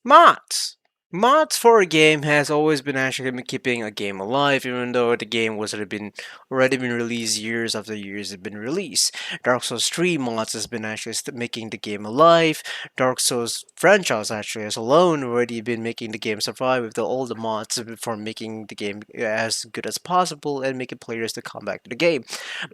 Mods. Mods for a game has always been actually keeping a game alive, even though the game was already been released years after years have been released. Dark Souls 3 mods has been actually making the game alive. Dark Souls franchise actually has alone already been making the game survive with all the mods for making the game as good as possible and making players to come back to the game.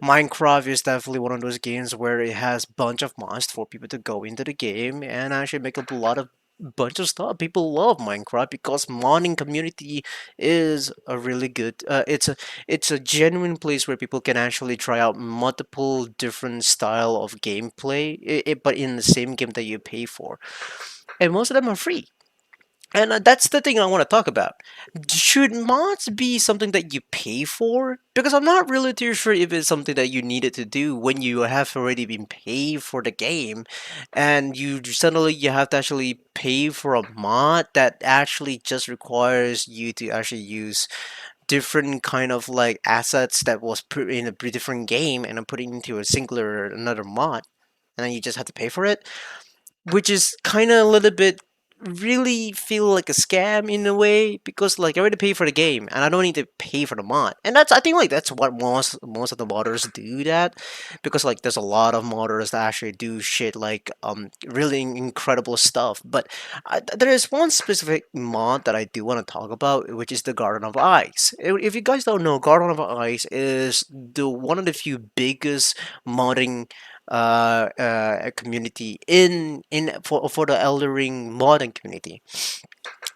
Minecraft is definitely one of those games where it has bunch of mods for people to go into the game and actually make up a lot of bunch of stuff. People love Minecraft because modding community is a really good. It's a genuine place where people can actually try out multiple different style of gameplay, but in the same game that you pay for, and most of them are free. And that's the thing I want to talk about. Should mods be something that you pay for? Because I'm not really too sure if it's something that you needed to do when you have already been paid for the game, and you have to actually pay for a mod that actually just requires you to actually use different kind of like assets that was put in a different game and then putting into a singular another mod, and then you just have to pay for it, which is kind of a little bit really feel like a scam in a way because like I already pay for the game and I don't need to pay for the mod, and that's I think like that's what most of the modders do that because like there's a lot of modders that actually do shit like really incredible stuff. But there is one specific mod that I do want to talk about, which is the Garden of Ice. If you guys don't know, Garden of Ice is the one of the few biggest modding community in for the Elder Ring modern community,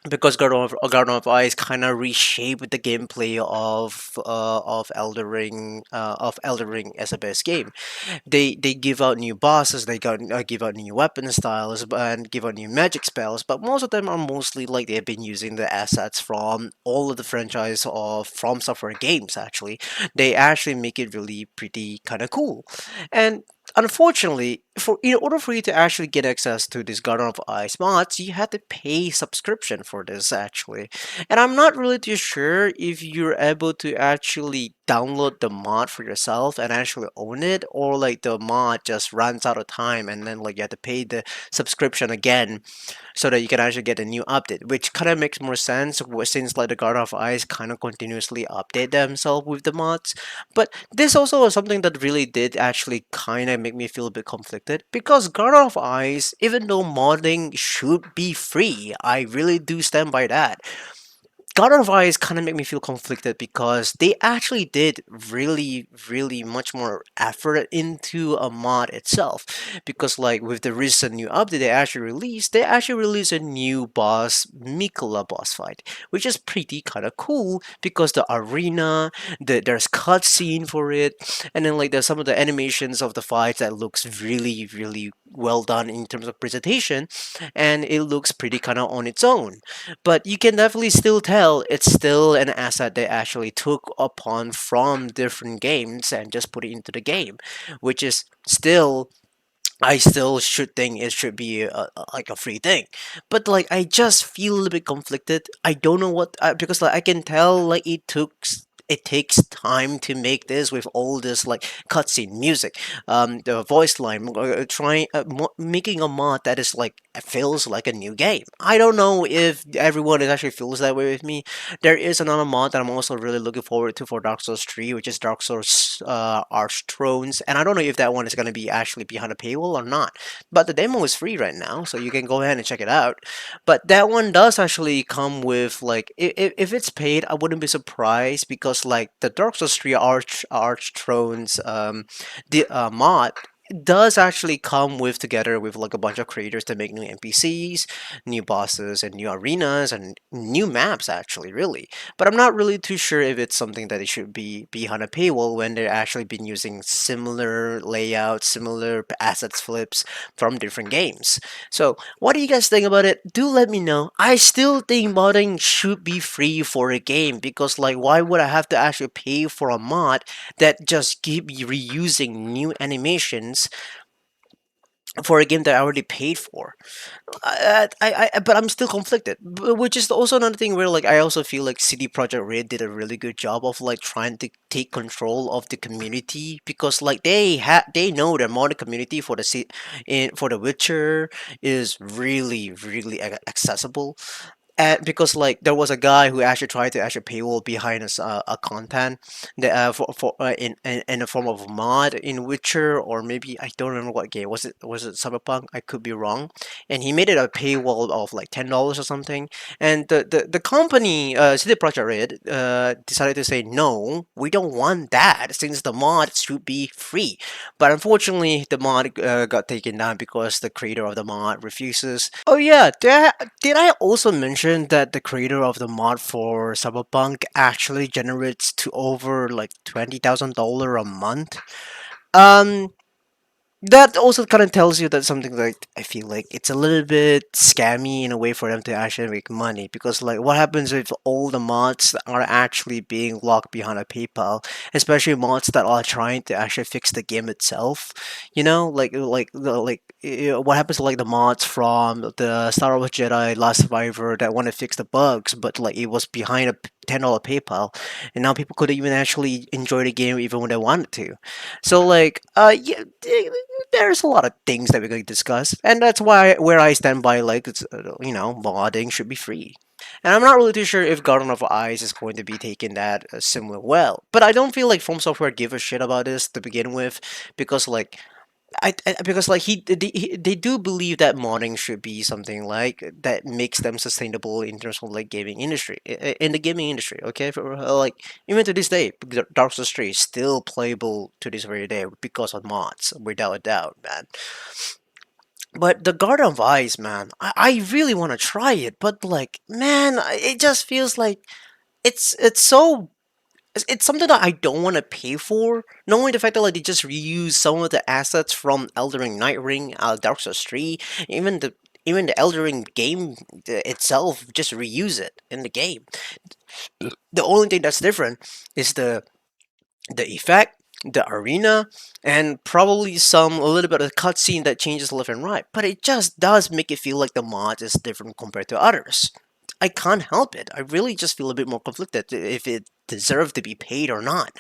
because Garden of Ice kind of reshaped the gameplay of Elder Ring as a best game. They give out new bosses, give out new weapon styles, and give out new magic spells. But most of them are mostly like they've been using the assets from all of the franchise of From Software games. Actually, they actually make it really pretty kind of cool, and unfortunately, for in order for you to actually get access to this Garden of Ice mods, you have to pay subscription for this actually. And I'm not really too sure if you're able to actually download the mod for yourself and actually own it, or like the mod just runs out of time and then like you have to pay the subscription again so that you can actually get a new update, which kind of makes more sense since like the Garden of Ice kind of continuously update themselves with the mods. But this also was something that really did actually kind of make me feel a bit conflicted because Garden of Ice, even though modding should be free, I really do stand by that. God of Ice kind of make me feel conflicted because they actually did really, really much more effort into a mod itself. Because like with the recent new update they actually released a new boss, Mikola boss fight, which is pretty kind of cool because the arena, there's cutscene for it, and then like there's some of the animations of the fights that looks really, really well done in terms of presentation, and it looks pretty kind of on its own, but you can definitely still tell it's still an asset they actually took upon from different games and just put it into the game, which is still I still should think it should be like a free thing, but like I just feel a little bit conflicted. I don't know what because like I can tell like it takes time to make this with all this like cutscene music, the voice line, trying making a mod that is like feels like a new game. I don't know if everyone is actually feels that way with me. There is another mod that I'm also really looking forward to for Dark Souls 3, which is Dark Souls Arch Thrones, and I don't know if that one is going to be actually behind a paywall or not. But the demo is free right now, so you can go ahead and check it out. But that one does actually come with like if it's paid, I wouldn't be surprised because like the Dark Souls 3 Arch Thrones the mod does actually come with together with like a bunch of creators to make new NPCs, new bosses, and new arenas and new maps actually really. But I'm not really too sure if it's something that it should be behind a paywall when they're actually been using similar layouts, similar assets flips from different games. So what do you guys think about it? Do let me know. I still think modding should be free for a game because like why would I have to actually pay for a mod that just keep reusing new animations for a game that I already paid for. But I'm still conflicted, which is also another thing where like I also feel like CD Projekt Red did a really good job of like trying to take control of the community, because like they know the modern community for for The Witcher is really accessible. And because like there was a guy who actually tried to actually paywall behind a content that in the form of a mod in Witcher, or maybe I don't remember what game was it Cyberpunk, I could be wrong, and he made it a paywall of like $10 or something, and the company CD Projekt Red decided to say no, we don't want that since the mod should be free, but unfortunately the mod got taken down because the creator of the mod refuses. Oh yeah, did I also mention that the creator of the mod for Cyberpunk actually generates to over like $20,000 a month? Um, that also kind of tells you that something like I feel like it's a little bit scammy in a way for them to actually make money, because like what happens if all the mods are actually being locked behind a PayPal, especially mods that are trying to actually fix the game itself, you know, what happens to like the mods from the Star Wars Jedi Last Survivor that want to fix the bugs, but like it was behind a $10 PayPal, and now people couldn't even actually enjoy the game even when they wanted to. So like yeah, there's a lot of things that we're going to discuss, and that's why where I stand by like it's modding should be free. And I'm not really too sure if Garden of Ice is going to be taking that similar well, but I don't feel like From Software give a shit about this to begin with, because like because like they do believe that modding should be something like that makes them sustainable in terms of like gaming industry, in the gaming industry. Okay, like even to this day, Dark Souls 3 is still playable to this very day because of mods, without a doubt, man. But the Garden of Ice, man, I really want to try it, but like, man, it just feels like it's so it's something that I don't want to pay for. Knowing the fact that like they just reuse some of the assets from Elden Ring, Night Ring, Dark Souls 3, even the Elden Ring game itself, just reuse it in the game. The only thing that's different is the effect, the arena, and probably a little bit of cutscene that changes left and right. But it just does make it feel like the mod is different compared to others. I can't help it. I really just feel a bit more conflicted if it deserved to be paid or not.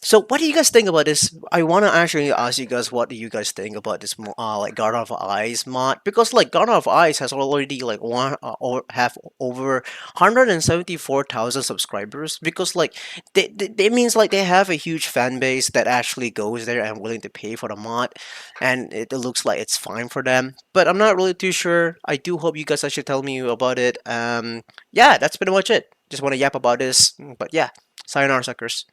So, what do you guys think about this? I want to actually ask you guys, what do you guys think about this, like Garden of Ice mod? Because like Garden of Ice has already like or have over 174,000 subscribers. Because like they means like they have a huge fan base that actually goes there and willing to pay for the mod, and it looks like it's fine for them. But I'm not really too sure. I do hope you guys actually tell me about it. Yeah, that's pretty much it. Just want to yap about this. But yeah, sayonara, suckers.